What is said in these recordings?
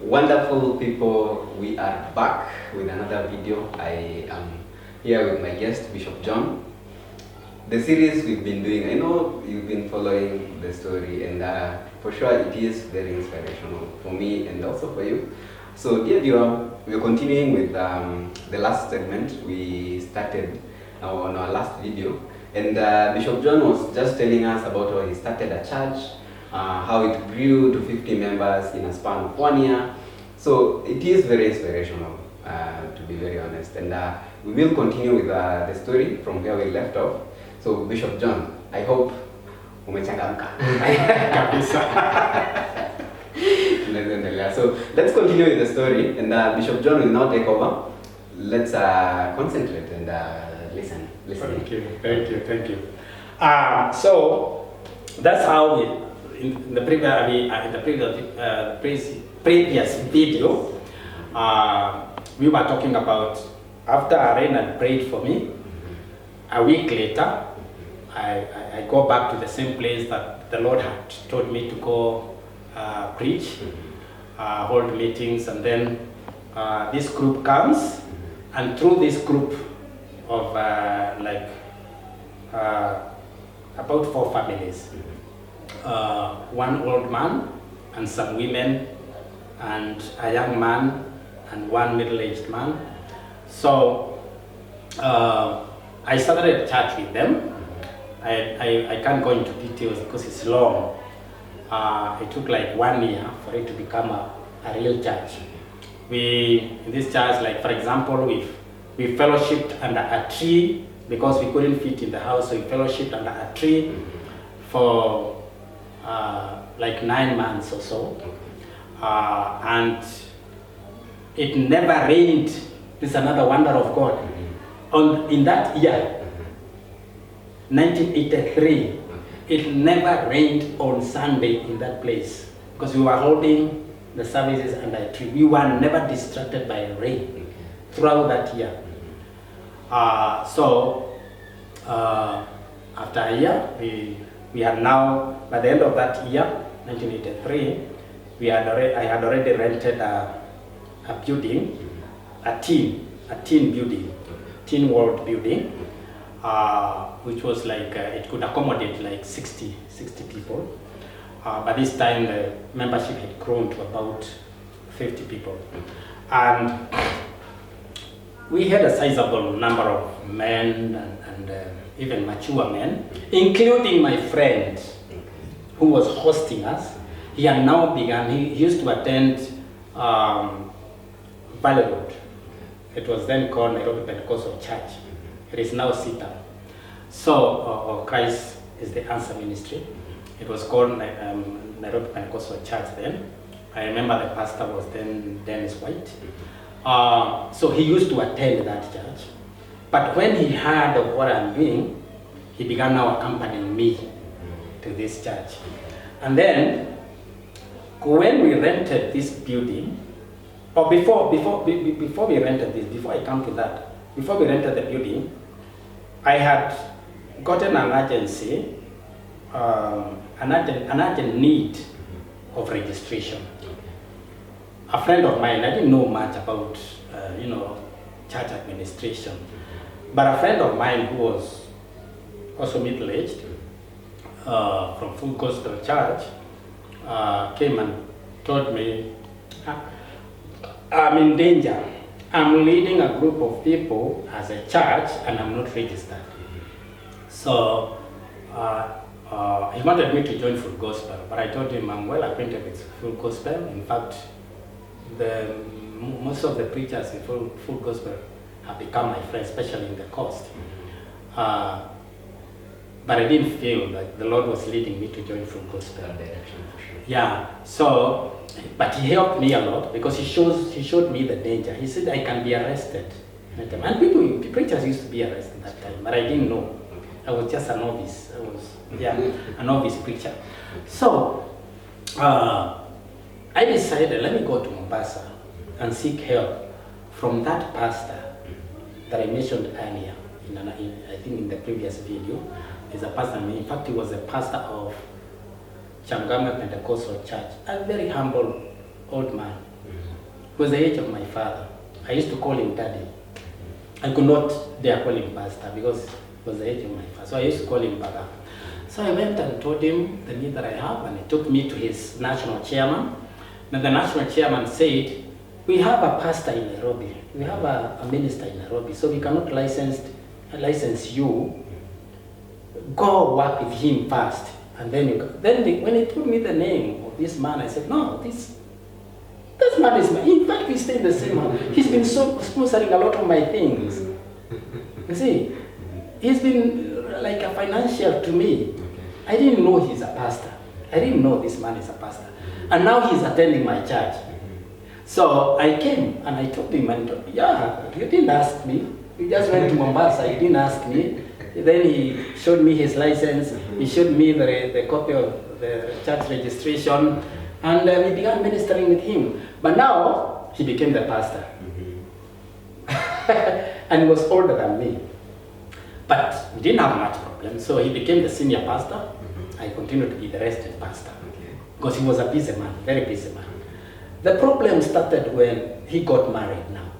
Wonderful people, we are back with another video. I am here with my guest, Bishop John. The series we've been doing, I know you've been following the story, and for sure it is very inspirational for me and also for you. So dear viewer, we're continuing with the last segment we started on our last video. And Bishop John was just telling us about how he started a church, how it grew to 50 members in a span of 1 year. So it is very inspirational, to be very honest. And we will continue with the story from where we left off. So Bishop John, I hope umechangamka. So let's continue with the story, and Bishop John will now take over. Let's concentrate and listen. Thank you. So that's how we, in the previous video, we were talking about after Irene had prayed for me. A week later, I go back to the same place that the Lord had told me to go preach, hold meetings, and then this group comes, and through this group of about 4 families, one old man and some women and a young man and one middle-aged man. So I started a church with them. I can't go into details because it's long. It took like 1 year for it to become a real church. In this church, like for example, we fellowshipped under a tree because we couldn't fit in the house, so we fellowshipped under a tree for like 9 months or so. And it never rained. This is another wonder of God. In that year, 1983, it never rained on Sunday in that place because we were holding the services under a tree. We were never distracted by rain throughout that year. So after a year, we had now, by the end of that year, 1983, I had already rented a building, a teen building, teen world building, which was like, it could accommodate like 60 people. By this time, the membership had grown to about 50 people. And we had a sizable number of men and even mature men, including my friend who was hosting us. He had now begun, he used to attend Valley Road. It was then called Nairobi Pentecostal Church. It is now SITA. So Christ is the Answer Ministry. It was called Nairobi Pentecostal Church then. I remember the pastor was then Dennis White. So he used to attend that church. But when he heard of what I'm doing, he began now accompanying me to this church. And then, when we rented this building, or before we rented this, before I come to that, before we rented the building, I had gotten an urgency, an urgent need of registration. A friend of mine, I didn't know much about, church administration, but a friend of mine who was also middle-aged, from Full Gospel Church, came and told me, I'm in danger. I'm leading a group of people as a church and I'm not registered. So he wanted me to join Full Gospel, but I told him I'm well acquainted with Full Gospel. In fact, most of the preachers in Full Gospel have become my friends, especially in the coast. But I didn't feel like the Lord was leading me to join Full Gospel. Direction for sure. Yeah. So, but he helped me a lot because he showed me the danger. He said I can be arrested. And preachers used to be arrested that time, but I didn't know. I was just a novice. I was a novice preacher. So I decided, let me go to Mombasa and seek help from that pastor that I mentioned earlier. I think in the previous video, is a pastor. In fact, he was a pastor of Changama Pentecostal Church, a very humble old man. was the age of my father. I used to call him daddy. I could not dare call him pastor because it was the age of my father. So I used to call him Baba. So I went and told him the need that I have, and he took me to his national chairman. And the national chairman said, we have a pastor in Nairobi. We have a minister in Nairobi, so we cannot license you. Go work with him first. And then when he told me the name of this man, I said, no, this man is in fact, we stay in the same house. He's been sponsoring a lot of my things. You see, he's been like a financial to me. I didn't know he's a pastor. I didn't know this man is a pastor. And now he's attending my church. So I came and I told him, yeah, you didn't ask me. You just went to Mombasa, you didn't ask me. Then he showed me his license. He showed me the copy of the church registration. And we began ministering with him. But now, he became the pastor. And he was older than me. But we didn't have much problem. So he became the senior pastor. I continued to be the resident pastor. Because he was a busy man, very busy man. The problem started when he got married now.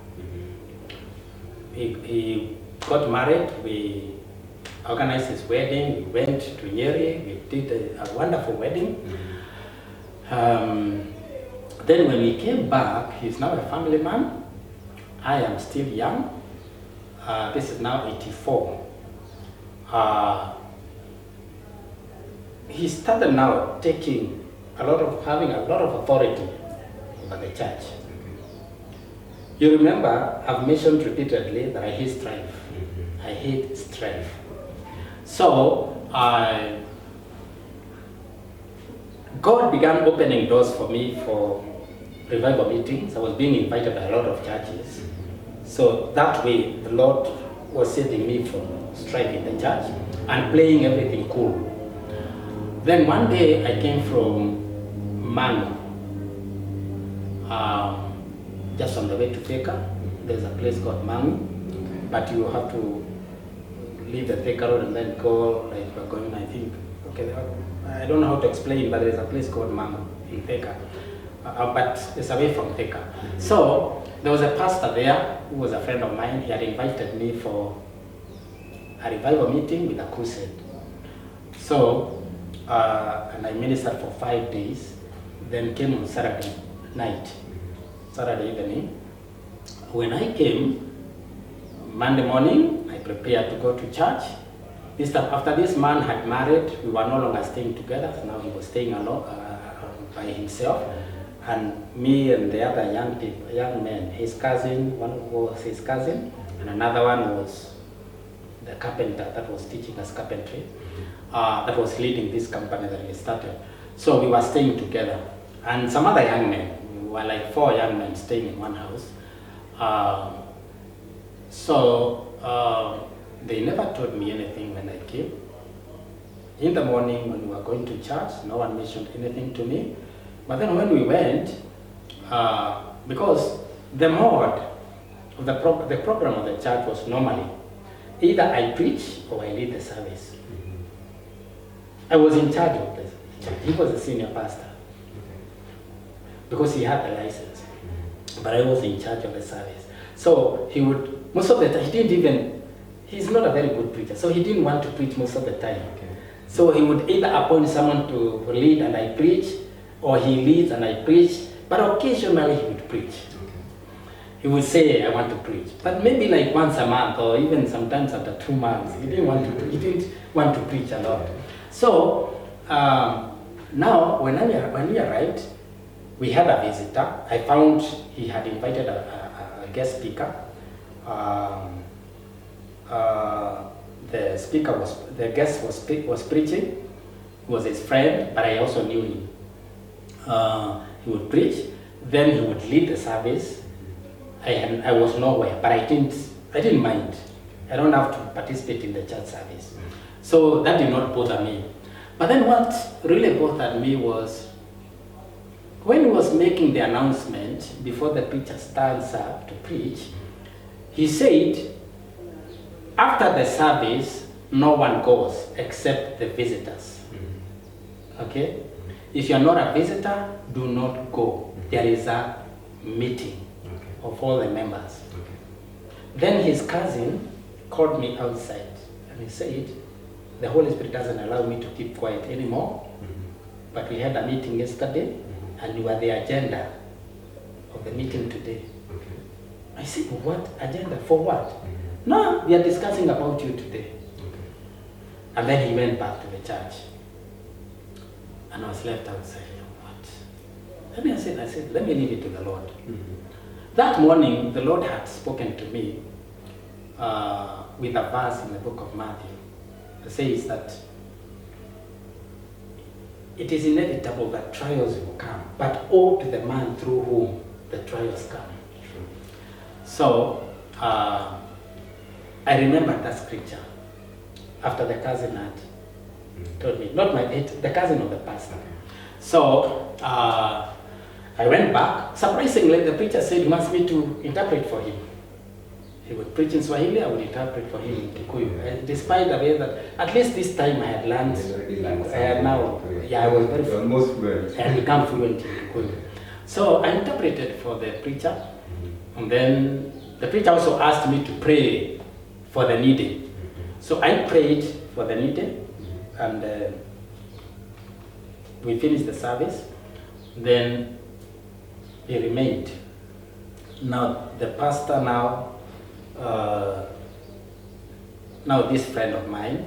He got married. We organized his wedding. We went to Nyeri. We did a wonderful wedding. Then when we came back, he's now a family man. I am still young. This is now 84. He started now having a lot of authority over the church. You remember, I've mentioned repeatedly that I hate strife. I hate strife. So, God began opening doors for me for revival meetings. I was being invited by a lot of churches. So that way, the Lord was saving me from strife in the church and playing everything cool. Then one day, I came from Manu, just on the way to Theka. There's a place called Manu, but you have to leave the Theka road and then go, like we're going, I think, okay, I don't know how to explain, but there's a place called Manu in Theka, but it's away from Theka. So there was a pastor there who was a friend of mine. He had invited me for a revival meeting with a crusade. So, and I ministered for 5 days, then came on Saturday night, Saturday evening. When I came, Monday morning, I prepared to go to church. This time, after this man had married, we were no longer staying together. So now he was staying alone, by himself. And me and the other young men, his cousin, one was his cousin, and another one was the carpenter that was teaching us carpentry, that was leading this company that we started. So we were staying together. And some other young men, we were like 4 young men staying in one house. They never told me anything when I came. In the morning when we were going to church, no one mentioned anything to me. But then when we went, because the mode of the program of the church was normally either I preach or I lead the service. I was in charge of the church. He was the senior pastor because he had the license, but I was in charge of the service. So he would, most of the time, he's not a very good preacher, so he didn't want to preach most of the time. So he would either appoint someone to lead and I preach, or he leads and I preach, but occasionally he would preach. He would say, I want to preach, but maybe like once a month or even sometimes after 2 months. He didn't want to preach a lot. So now when we arrived, we had a visitor. I found he had invited a guest speaker. The guest was preaching. He was his friend, but I also knew him. He would preach, then he would lead the service. I was nowhere, but I didn't mind. I don't have to participate in the church service. So that did not bother me. But then what really bothered me was when he was making the announcement before the preacher stands up to preach, he said, after the service, no one goes except the visitors. Okay? If you're not a visitor, do not go. There is a meeting Okay. of all the members. Okay. Then his cousin called me outside and he said, the Holy Spirit doesn't allow me to keep quiet anymore, but we had a meeting yesterday and you are the agenda of the meeting today. Okay. I said, what agenda? For what? No, we are discussing about you today. Okay. And then he went back to the church. And I was left outside. What? Then I said, let me leave it to the Lord. That morning, the Lord had spoken to me with a verse in the book of Matthew. It says that it is inevitable that trials will come, but woe to the man through whom the trials come. So, I remembered that scripture after the cousin had told me, not the cousin of the pastor. So, I went back. Surprisingly, the preacher said he wants me to interpret for him. He would preach in Swahili, I would interpret for him in Kikuyu. Despite the way that, at least this time I had learned, now, I was very fluent. I had become fluent in Kikuyu. So I interpreted for the preacher, and then the preacher also asked me to pray for the needy. So I prayed for the needy, and we finished the service. Then he remained. Now the pastor now this friend of mine,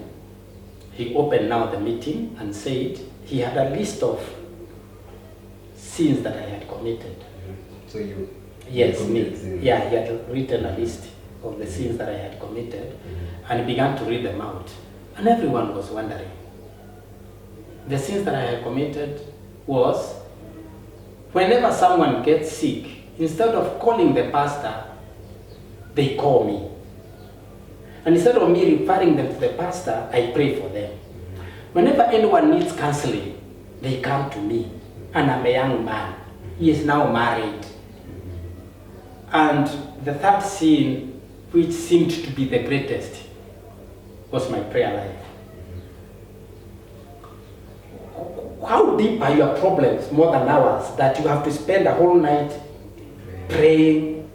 he opened now the meeting and said he had a list of sins that I had committed. So you? Yes, me. Yeah, he had written a list of the sins that I had committed, and he began to read them out. And everyone was wondering. The sins that I had committed was, whenever someone gets sick, instead of calling the pastor, they call me. And instead of me referring them to the pastor, I pray for them. Whenever anyone needs counseling, they come to me. And I'm a young man. He is now married. And the third sin, which seemed to be the greatest, was my prayer life. How deep are your problems more than ours that you have to spend a whole night praying?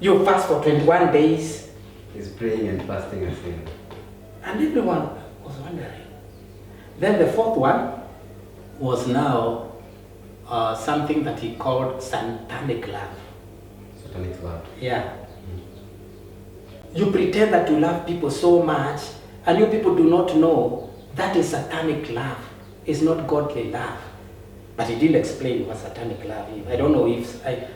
You fast for 21 days. He's praying and fasting and saying. And everyone was wondering. Then the fourth one was now something that he called satanic love. Satanic love. Yeah. You pretend that you love people so much, and you people do not know that is satanic love. It's not godly love. But he didn't explain what satanic love is. I don't know if I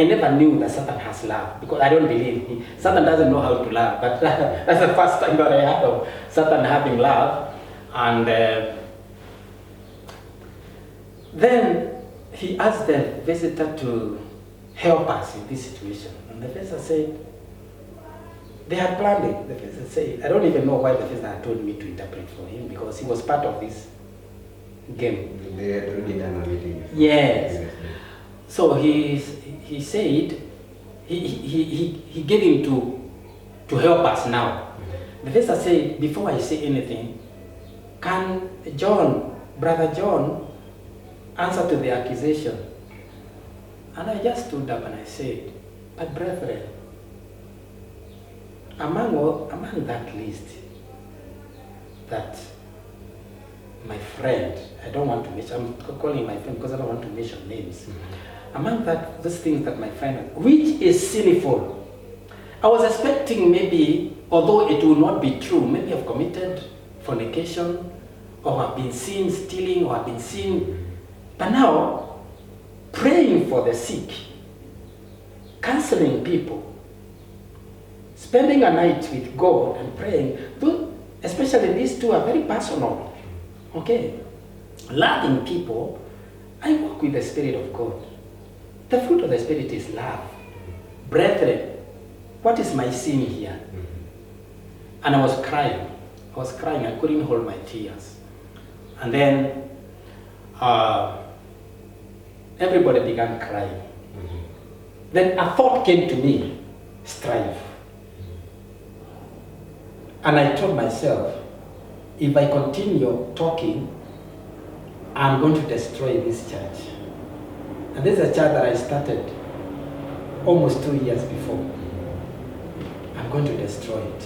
never knew that Satan has love, because I don't believe Satan doesn't know how to love. But that's the first time that I heard of Satan having love. And then he asked the visitor to help us in this situation. And the visitor said, they had planned it. The visitor said, I don't even know why the visitor had told me to interpret for him, because he was part of this game. They had already done a meeting. Yes. So he said, he gave him to help us now. The visitor said, before I say anything, can Brother John, answer to the accusation? And I just stood up and I said, but brethren, among that list, that my friend, I don't want to mention, I'm calling my friend because I don't want to mention names. Among those things that my friend, which is sinful, I was expecting maybe, although it will not be true, maybe I've committed fornication, or I've been seen stealing, or I've been seen, but now, praying for the sick, counseling people, spending a night with God and praying, especially these two are very personal, okay? Loving people, I walk with the Spirit of God. The fruit of the Spirit is love. Brethren, what is my sin here? And I was crying, I couldn't hold my tears. And then everybody began crying. Then a thought came to me, strife. And I told myself, if I continue talking, I'm going to destroy this church. And this is a church that I started almost 2 years before. I'm going to destroy it.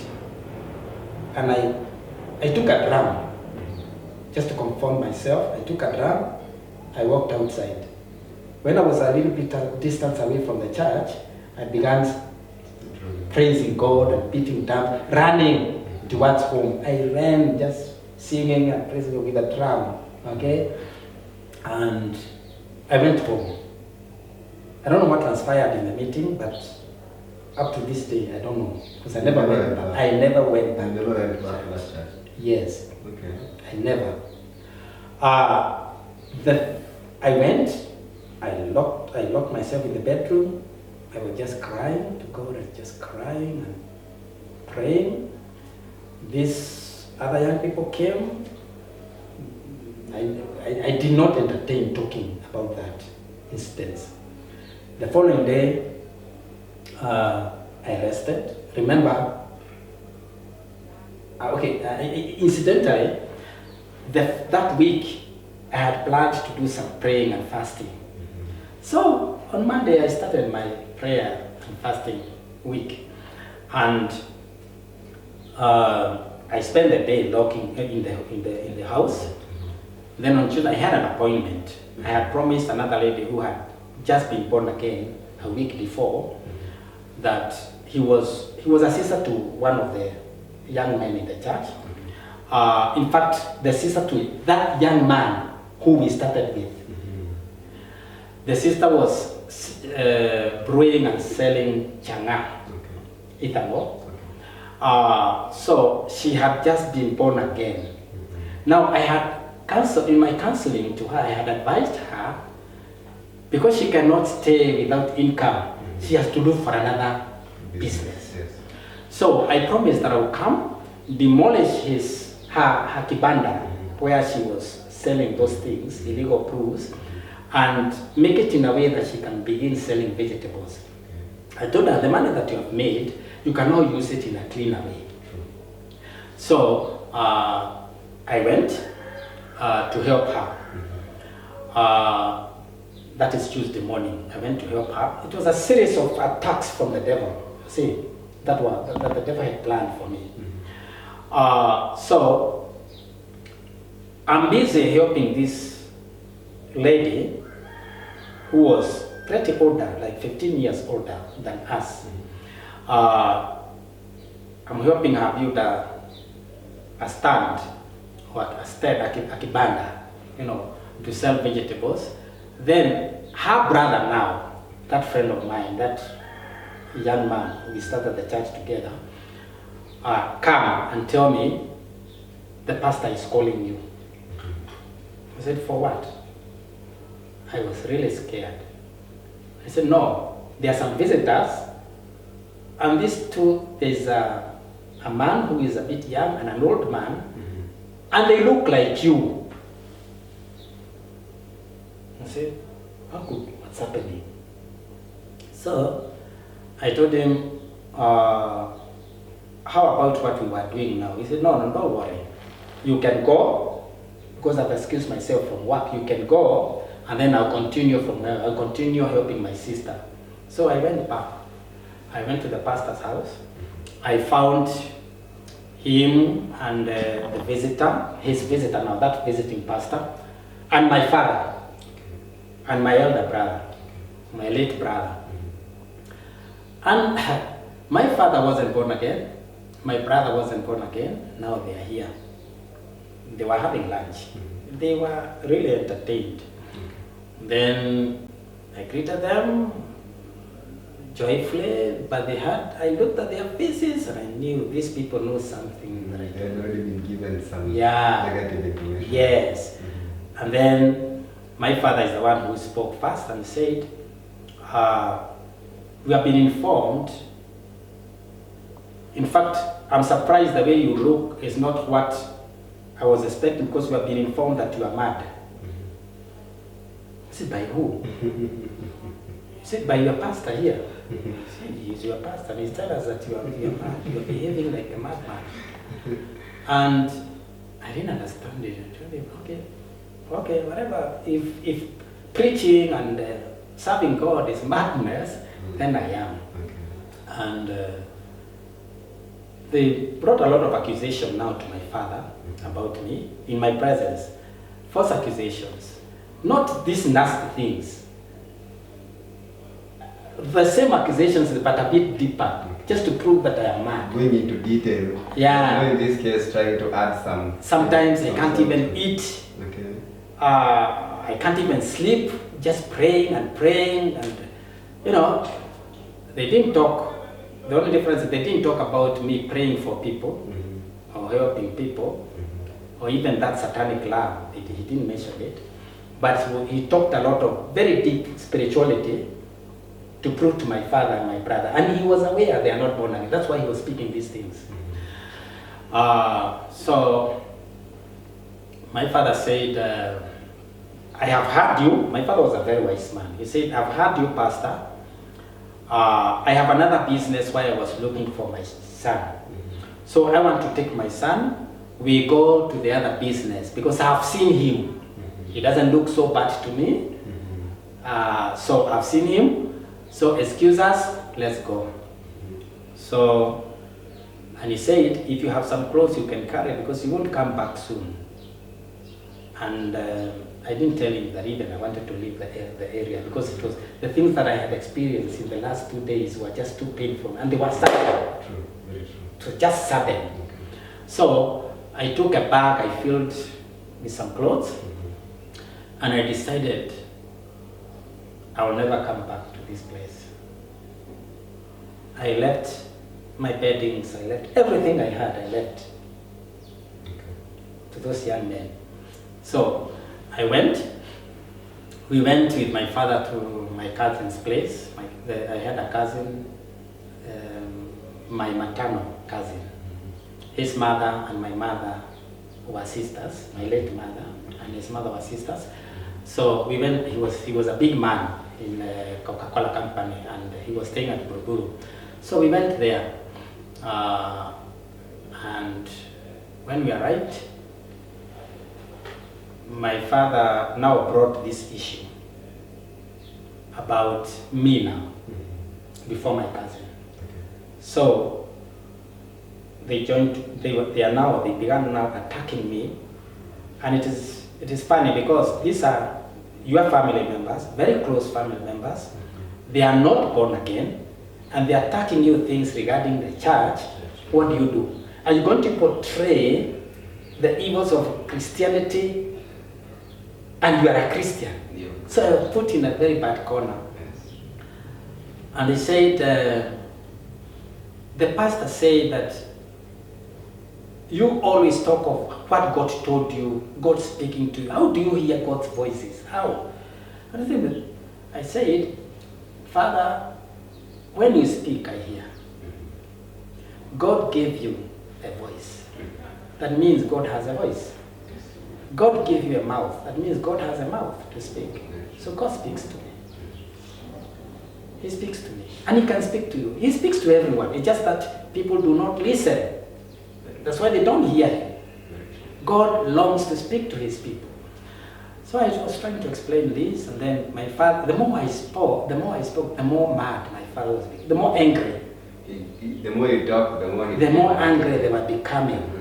And I took a drum, just to conform myself. I took a drum, I walked outside. When I was a little bit distance away from the church, I began praising God and beating drum, running towards home. I ran just singing and praising with a drum, okay? And I went home. I don't know what transpired in the meeting, but up to this day, I don't know. Because I never went back. I never went back. You never went back to that church? Yes. Okay. I never. I went, I locked myself in the bedroom. I was just crying to God, and just crying and praying. These other young people came. I did not entertain talking about that instance. The following day, I rested. Remember, incidentally, that week I had planned to do some praying and fasting. So on Monday I started my prayer and fasting week, and I spent the day locking in the house. Then on Tuesday I had an appointment. I had promised another lady who had just been born again a week before that he was a sister to one of the young men in the church. In fact, the sister to that young man who we started with. The sister was brewing and selling changa, ethanol. So she had just been born again. Now I had in my counseling to her, I had advised her, because she cannot stay without income, she has to look for another business. Yes. So I promised that I would come, demolish her kibanda, where she was selling those things, illegal brews, and make it in a way that she can begin selling vegetables. I told her, the money that you have made, you can now use it in a cleaner way. So I went to help her. That is Tuesday morning. I went to help her. It was a series of attacks from the devil. See, that the devil had planned for me. So I'm busy helping this lady who was pretty older, like 15 years older than us. I'm helping her build a stand, or a kibanda, to sell vegetables. Then her brother now, that friend of mine, that young man, we started the church together, come and tell me, the pastor is calling you. I said, for what? I was really scared. I said, no, there are some visitors, and these two, there's a man who is a bit young and an old man, and they look like you. I said, what's happening? So I told him, how about what we were doing now? He said, no, don't worry. You can go, because I've excused myself from work. You can go, and then I'll continue from there. I'll continue helping my sister. So I went back. I went to the pastor's house. I found him and the visitor, his visitor now, that visiting pastor, and my father, and my elder brother, my late brother. And my father wasn't born again, my brother wasn't born again, now they are here. They were having lunch. They were really entertained. Then I greeted them joyfully, but I looked at their faces and I knew these people know something that I They had already been given some negative information. Yes. And then my father is the one who spoke first and said, we have been informed. In fact, I'm surprised the way you look is not what I was expecting, because we have been informed that you are mad. I said, by who? He said, by your pastor here. I said, he is your pastor, and he's telling us that you are mad. You are behaving like a madman. And I didn't understand it. I told him, okay, whatever. If preaching and serving God is madness, then I am. Okay. And they brought a lot of accusation now to my father about me in my presence. False accusations. Not these nasty things. The same accusations, but a bit deeper, just to prove that I am mad. Going into detail. Yeah. You know, in this case, trying to add some. Sometimes I can't even eat. Okay. I can't even sleep, just praying, and you know, they didn't talk. The only difference is they didn't talk about me praying for people or helping people or even that satanic love. He didn't mention it. But he talked a lot of very deep spirituality to prove to my father and my brother. And he was aware they are not born again. That's why he was speaking these things. So my father said, I have heard you. My father was a very wise man. He said, I've heard you, Pastor. I have another business where I was looking for my son. So I want to take my son. We go to the other business because I've seen him. He doesn't look so bad to me. So I've seen him. So excuse us, let's go. So, and he said, if you have some clothes you can carry because you won't come back soon. And I didn't tell him that even I wanted to leave the area because it was the things that I had experienced in the last 2 days were just too painful and they were sudden. True, very true. So just sudden. So I took a bag, I filled with some clothes, and I decided I will never come back to this place. I left my beddings, I left everything I had, I left to those young men. So we went with my father to my cousin's place. I had a cousin, my maternal cousin. His mother and my mother were sisters, my late mother and his mother were sisters. So we went, he was a big man in a Coca-Cola company and he was staying at Buruburu. So we went there and when we arrived, my father now brought this issue about me now before my cousin. So they began now attacking me, and it is funny because these are your family members, very close family members. They are not born again, and they are attacking you things regarding the church. What do? Are you going to portray the evils of Christianity? And you are a Christian. Yeah. So I was put in a very bad corner. Yes. And they said, the pastor said that you always talk of what God told you, God speaking to you. How do you hear God's voices? How? And I said, Father, when you speak, I hear. God gave you a voice. That means God has a voice. God gave you a mouth. That means God has a mouth to speak. So God speaks to me. He speaks to me. And He can speak to you. He speaks to everyone. It's just that people do not listen. That's why they don't hear Him. God longs to speak to His people. So I was trying to explain this, and then my father, the more I spoke, the more mad my father was becoming, the more angry. The more you talk, the more angry they were becoming.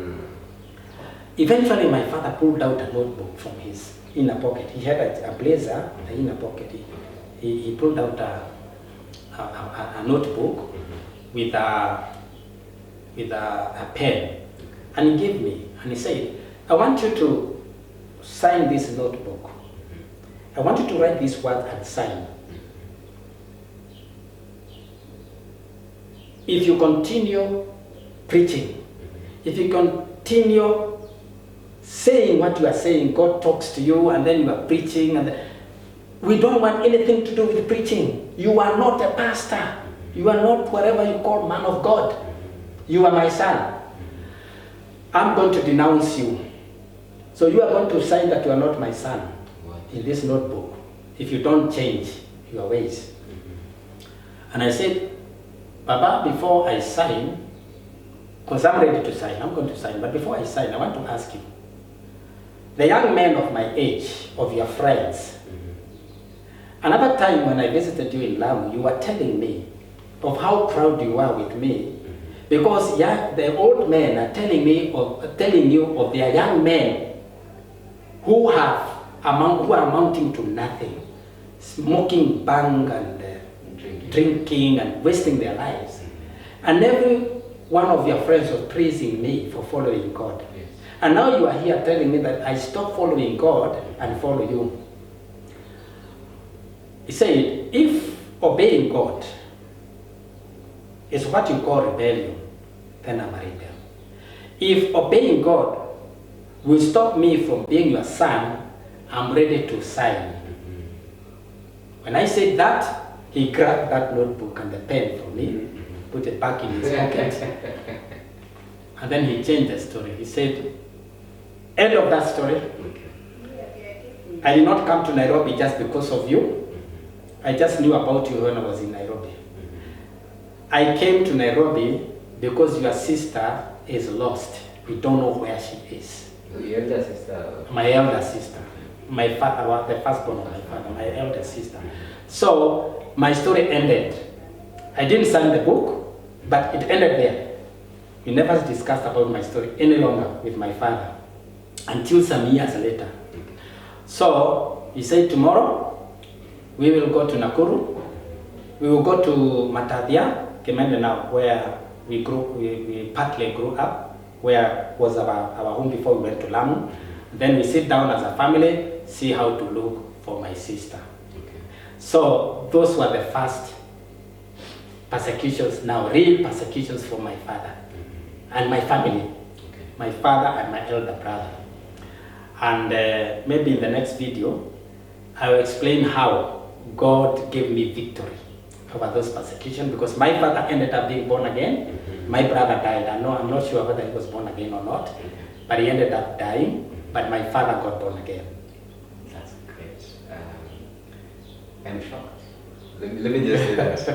Eventually, my father pulled out a notebook from his inner pocket. He had a blazer, the inner pocket. He pulled out a notebook with a pen, and he gave me. And he said, "I want you to sign this notebook. I want you to write these words and sign. If you continue preaching, if you continue saying what you are saying, God talks to you and then you are preaching, and we don't want anything to do with preaching. You are not a pastor. You are not whatever you call man of God. You are my son. I'm going to denounce you. So you are going to sign that you are not my son in this notebook if you don't change your ways." And I said, "Baba, before I sign, because I'm ready to sign, I'm going to sign, but before I sign, I want to ask you, the young men of my age, of your friends, Another time when I visited you in Lamu, you were telling me of how proud you are with me, because the old men are telling you of their young men who are amounting to nothing, smoking bang and drinking and wasting their lives. And every one of your friends was praising me for following God. Yes. And now you are here telling me that I stop following God and follow you. He said, if obeying God is what you call rebellion, then I'm a rebel. If obeying God will stop me from being your son, I'm ready to sign. When I said that, he grabbed that notebook and the pen for me, put it back in his pocket, and then he changed the story. He said, end of that story. I did not come to Nairobi just because of you. I just knew about you when I was in Nairobi. I came to Nairobi because your sister is lost. We don't know where she is. Your elder sister? My elder sister. My father, the firstborn of my father, my elder sister. So my story ended. I didn't sign the book, but it ended there. We never discussed about my story any longer with my father until some years later. So he said, tomorrow we will go to Nakuru. We will go to Matadhya, Kemende now, where we partly grew up, where was our home before we went to Lamu. Then we sit down as a family, see how to look for my sister. Okay. So those were the first persecutions, now real persecutions for my father and my family. Okay. My father and my elder brother. And maybe in the next video, I will explain how God gave me victory over those persecutions, because my father ended up being born again. My brother died. I'm not sure whether he was born again or not, but he ended up dying. But my father got born again. That's great. I'm shocked. Let me just say that.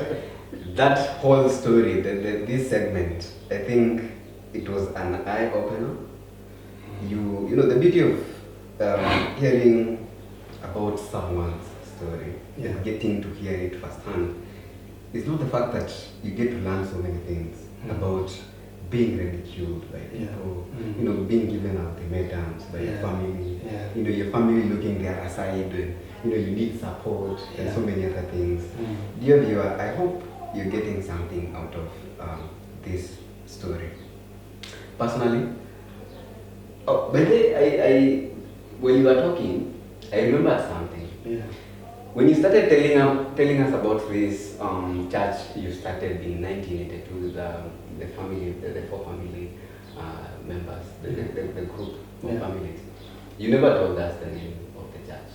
That whole story, this segment, I think it was an eye-opener. You know, the beauty of hearing about someone's story and getting to hear it firsthand is not the fact that you get to learn so many things about being ridiculed by people, you know, being given ultimatums by your family, you know, your family looking there aside, and, you know, you need support and so many other things. Dear viewer, I hope you're getting something out of this story. Personally, by the way, when you were talking, I remembered something. Yeah. When you started telling us about this church you started in 1982, the family, the four family members, the group of families, you never told us the name of the church.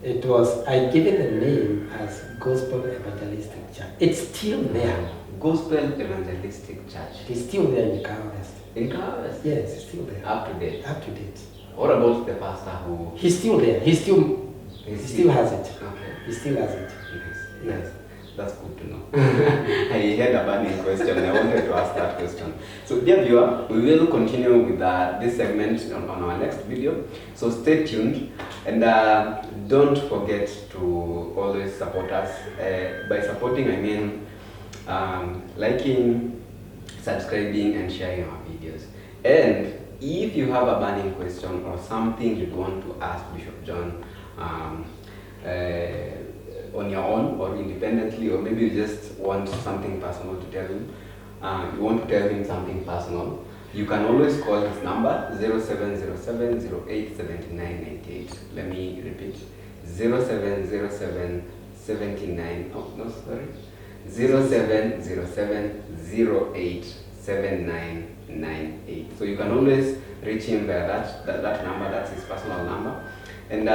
It was, I gave it the name as Gospel Evangelistic Church. It's still there. Gospel Evangelistic Church. It's still there in Kawest. In Kawest? Yes, it's still there. Up to date? Up to date. What about the pastor who... He's still there. He still has it. Okay. He still has it. Nice. That's good to know. I had a burning question and I wanted to ask that question. So dear viewer, we will continue with this segment on our next video. So stay tuned and don't forget to always support us. By supporting, I mean liking, subscribing and sharing our videos. And if you have a burning question or something you'd want to ask Bishop John on your own or independently, or maybe you just want something personal to tell him, you want to tell him something personal, you can always call his number 0707-087998. Let me repeat, 0707-79, oh no, sorry, 0707-087998. So you can always reach him via that number. That's his personal number. And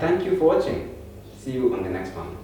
thank you for watching. See you on the next one.